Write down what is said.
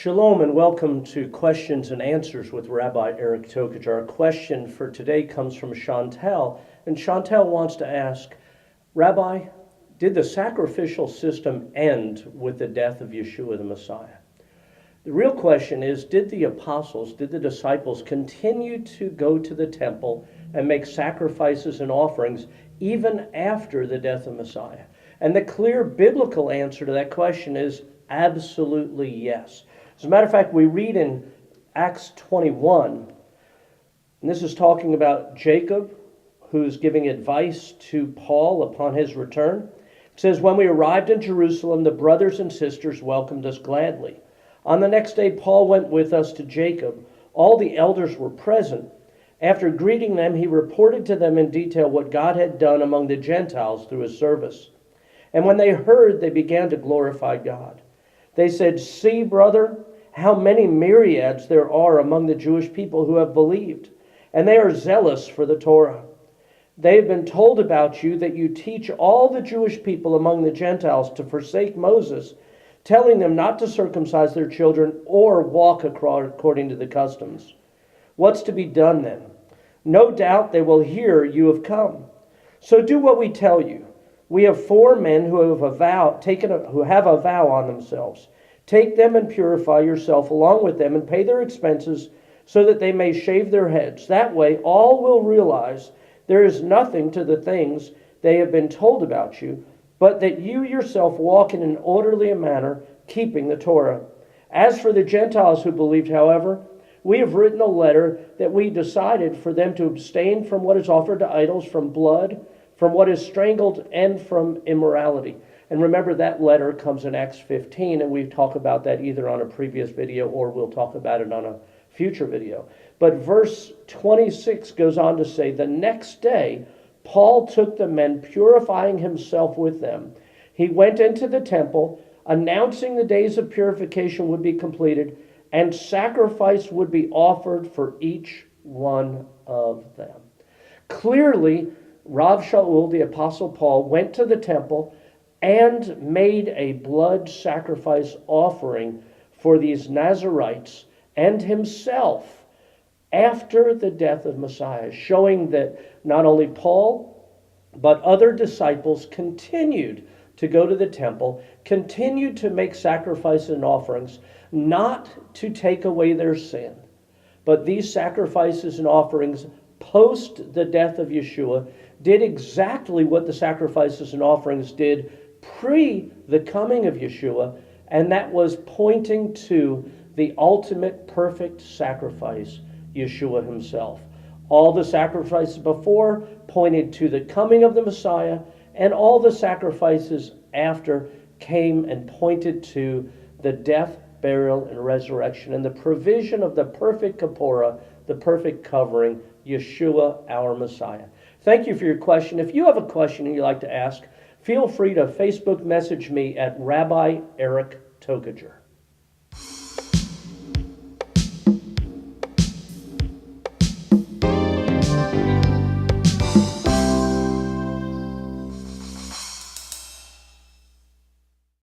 Shalom and welcome to Questions and Answers with Rabbi Eric Tokich. Our question for today comes from Chantel, and Chantel wants to ask, Rabbi, did the sacrificial system end with the death of Yeshua the Messiah? The real question is, did the apostles, did the disciples continue to go to the temple and make sacrifices and offerings even after the death of Messiah? And the clear biblical answer to that question is absolutely yes. As a matter of fact, we read in Acts 21, and this is talking about Jacob, who's giving advice to Paul upon his return. It says, when we arrived in Jerusalem, the brothers and sisters welcomed us gladly. On the next day, Paul went with us to Jacob. All the elders were present. After greeting them, he reported to them in detail what God had done among the Gentiles through his service. And when they heard, they began to glorify God. They said, see, brother, how many myriads there are among the Jewish people who have believed, and they are zealous for the Torah. They have been told about you that you teach all the Jewish people among the Gentiles to forsake Moses, telling them not to circumcise their children or walk according to the customs. What's to be done then? No doubt they will hear you have come. So do what we tell you. We have 4 men who have a vow on themselves. Take them and purify yourself along with them and pay their expenses so that they may shave their heads. That way all will realize there is nothing to the things they have been told about you, but that you yourself walk in an orderly manner, keeping the Torah. As for the Gentiles who believed, however, we have written a letter that we decided for them to abstain from what is offered to idols, from blood, from what is strangled, and from immorality. And remember, that letter comes in Acts 15, and we talk about that either on a previous video or we'll talk about it on a future video. But verse 26 goes on to say, the next day, Paul took the men, purifying himself with them. He went into the temple, announcing the days of purification would be completed, and sacrifice would be offered for each one of them. Clearly, Rav Shaul, the Apostle Paul, went to the temple and made a blood sacrifice offering for these Nazarites and himself after the death of Messiah, showing that not only Paul, but other disciples continued to go to the temple, continued to make sacrifices and offerings, not to take away their sin, but these sacrifices and offerings post the death of Yeshua did exactly what the sacrifices and offerings did pre the coming of Yeshua, and that was pointing to the ultimate perfect sacrifice, Yeshua himself. All the sacrifices before pointed to the coming of the Messiah, and all the sacrifices after came and pointed to the death, burial, and resurrection, and the provision of the perfect kapora, the perfect covering, Yeshua, our Messiah. Thank you for your question. If you have a question you'd like to ask, feel free to Facebook message me at Rabbi Eric Tokajer.